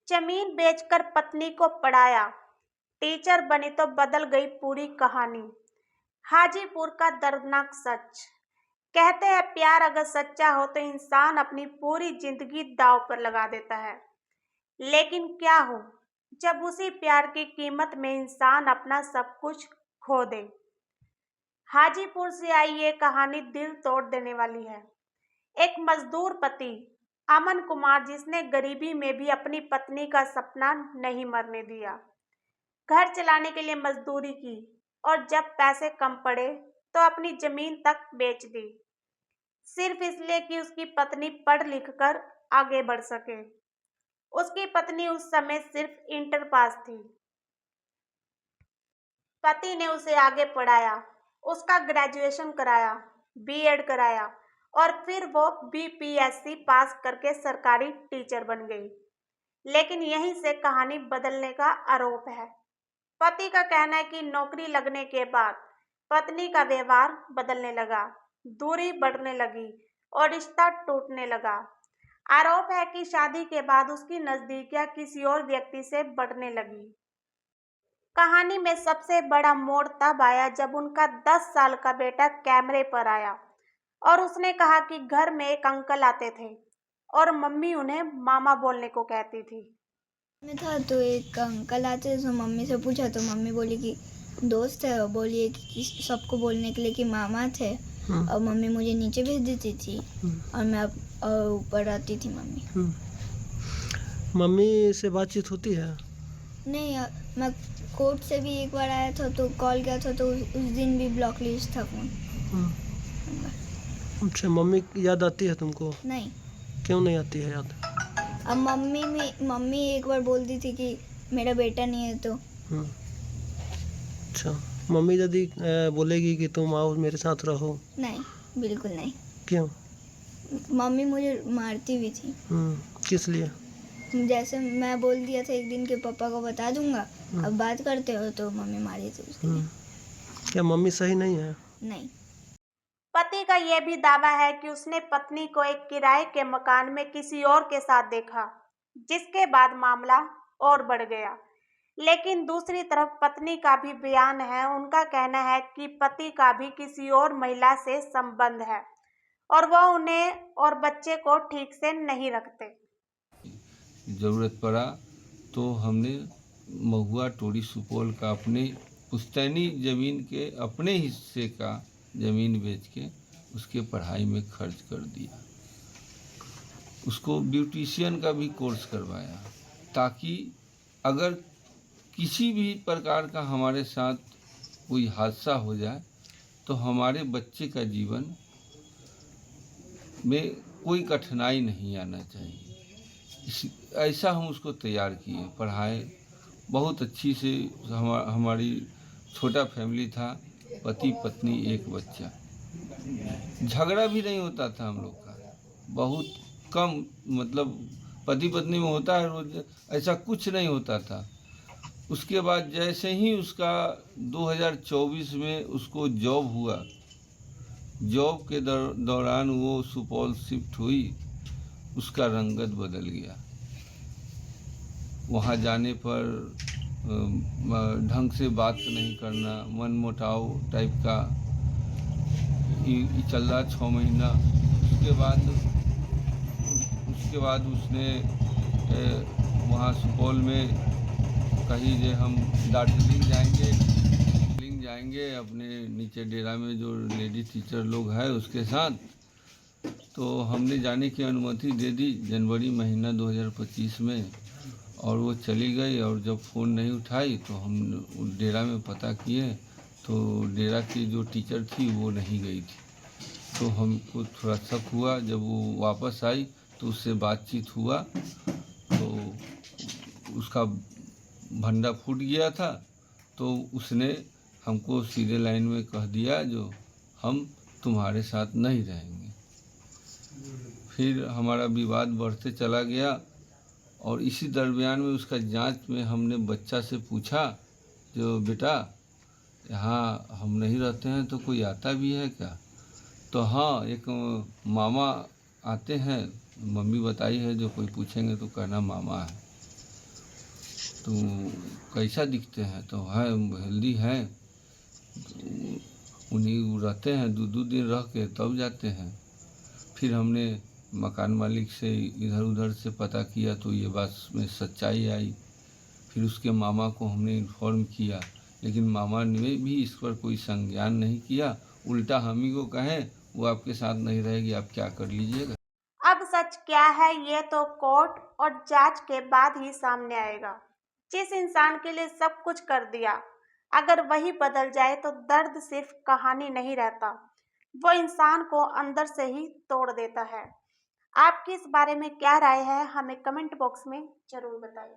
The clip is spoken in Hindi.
जमीन बेचकर पत्नी को पढ़ाया, टीचर बनी तो बदल गई पूरी कहानी। हाजीपुर का दर्दनाक सच। कहते हैं प्यार अगर सच्चा हो तो इंसान अपनी पूरी जिंदगी दांव पर लगा देता है। लेकिन क्या हो जब उसी प्यार की कीमत में इंसान अपना सब कुछ खो दे। हाजीपुर से आई ये कहानी दिल तोड़ देने वाली है। एक मजदूर पति अमन कुमार, जिसने गरीबी में भी अपनी पत्नी का सपना नहीं मरने दिया, घर चलाने के लिए मजदूरी की और जब पैसे कम पड़े तो अपनी जमीन तक बेच दी, सिर्फ इसलिए कि उसकी पत्नी पढ़ लिख कर आगे बढ़ सके। उसकी पत्नी उस समय सिर्फ इंटर पास थी। पति ने उसे आगे पढ़ाया, उसका ग्रेजुएशन कराया, बीएड कराया और फिर वो बीपीएससी पास करके सरकारी टीचर बन गई। लेकिन यहीं से कहानी बदलने का आरोप है। पति का कहना है कि नौकरी लगने के बाद पत्नी का व्यवहार बदलने लगा, दूरी बढ़ने लगी और रिश्ता टूटने लगा। आरोप है कि शादी के बाद उसकी नजदीकियां किसी और व्यक्ति से बढ़ने लगी। कहानी में सबसे बड़ा मोड़ तब आया जब उनका 10 साल का बेटा कैमरे पर आया और उसने कहा कि घर में एक अंकल आते थे और मम्मी उन्हें मामा बोलने को कहती थी। में था तो एक अंकल आते तो मम्मी से पूछा तो मम्मी बोली कि दोस्त है, बोलिए कि सबको बोलने के लिए कि मामा थे। और मम्मी मुझे नीचे भेज देती थी और मैं ऊपर आती थी मम्मी। मम्मी से बातचीत होती है? नहीं, मैं कोर्ट से भी एक बार आया था तो कॉल किया था तो उस दिन भी ब्लॉक लिस्ट था फोन। अच्छा, मम्मी याद आती है तुमको? नहीं। क्यों नहीं आती है याद? अब मम्मी एक बार बोलती थी कि मेरा बेटा नहीं है तो। अच्छा, मम्मी यदि बोलेगी कि तुम आओ मेरे साथ रहो? नहीं, बिल्कुल नहीं। क्यों? मम्मी मुझे मारती भी थी। किस लिए? जैसे मैं बोल दिया था एक दिन के पापा को बता दूंगा, अब बात करते हो तो मम्मी मारी थी उसके लिए। क्या मम्मी सही नहीं है? नहीं। पति का यह भी दावा है कि उसने पत्नी को एक किराए के मकान में किसी और के साथ देखा, जिसके बाद मामला और बढ़ गया। लेकिन दूसरी तरफ पत्नी का भी बयान है। उनका कहना है कि पति का भी किसी और महिला से संबंध है और वह उन्हें और बच्चे को ठीक से नहीं रखते। ज़रूरत पड़ा तो हमने महुआ टोरी सुपौल का अपने पुश्तैनी ज़मीन के अपने हिस्से का ज़मीन बेच के उसके पढ़ाई में खर्च कर दिया। उसको ब्यूटिशियन का भी कोर्स करवाया ताकि अगर किसी भी प्रकार का हमारे साथ कोई हादसा हो जाए तो हमारे बच्चे का जीवन में कोई कठिनाई नहीं आना चाहिए। ऐसा हम उसको तैयार किए, पढ़ाए बहुत अच्छी से। हमारी छोटा फैमिली था, पति पत्नी एक बच्चा। झगड़ा भी नहीं होता था हम लोग का, बहुत कम, मतलब पति पत्नी में होता है रोज, ऐसा कुछ नहीं होता था। उसके बाद जैसे ही उसका 2024 में उसको जॉब हुआ, जॉब के दौरान वो सुपौल शिफ्ट हुई, उसका रंगत बदल गया। वहाँ जाने पर ढंग से बात नहीं करना, मनमुटाव टाइप का चल रहा 6 महीना। उसके बाद उसने वहाँ सुपौल में कहीं जे हम दार्जिलिंग जाएंगे अपने नीचे डेरा में जो लेडी टीचर लोग हैं उसके साथ, तो हमने जाने की अनुमति दे दी जनवरी महीना 2025 में। और वो चली गई और जब फ़ोन नहीं उठाई तो हम डेरा में पता किए तो डेरा की जो टीचर थी वो नहीं गई थी। तो हमको थोड़ा शक हुआ। जब वो वापस आई तो उससे बातचीत हुआ तो उसका भंडा फूट गया था। तो उसने हमको सीधे लाइन में कह दिया जो हम तुम्हारे साथ नहीं रहेंगे। फिर हमारा विवाद बढ़ते चला गया और इसी दरमियान में उसका जांच में हमने बच्चा से पूछा जो बेटा यहाँ हम नहीं रहते हैं तो कोई आता भी है क्या? तो हाँ, एक मामा आते हैं, मम्मी बताई है, जो कोई पूछेंगे तो कहना मामा है। तो कैसा दिखते हैं, तो है हेल्दी है। उन्हीं वो रहते हैं, दो दिन रह के तब जाते हैं। फिर हमने मकान मालिक से इधर उधर से पता किया तो ये बात में सच्चाई आई। फिर उसके मामा को हमने इन्फॉर्म किया, लेकिन मामा ने भी इस पर कोई संज्ञान नहीं किया। उल्टा हम ही को कहें वो आपके साथ नहीं रहेगी, आप क्या कर लीजिएगा। अब सच क्या है ये तो कोर्ट और जांच के बाद ही सामने आएगा। जिस इंसान के लिए सब कुछ कर दिया, अगर वही बदल जाए तो दर्द सिर्फ कहानी नहीं रहता, वो इंसान को अंदर से ही तोड़ देता है। आपकी इस बारे में क्या राय है, हमें कमेंट बॉक्स में जरूर बताइए।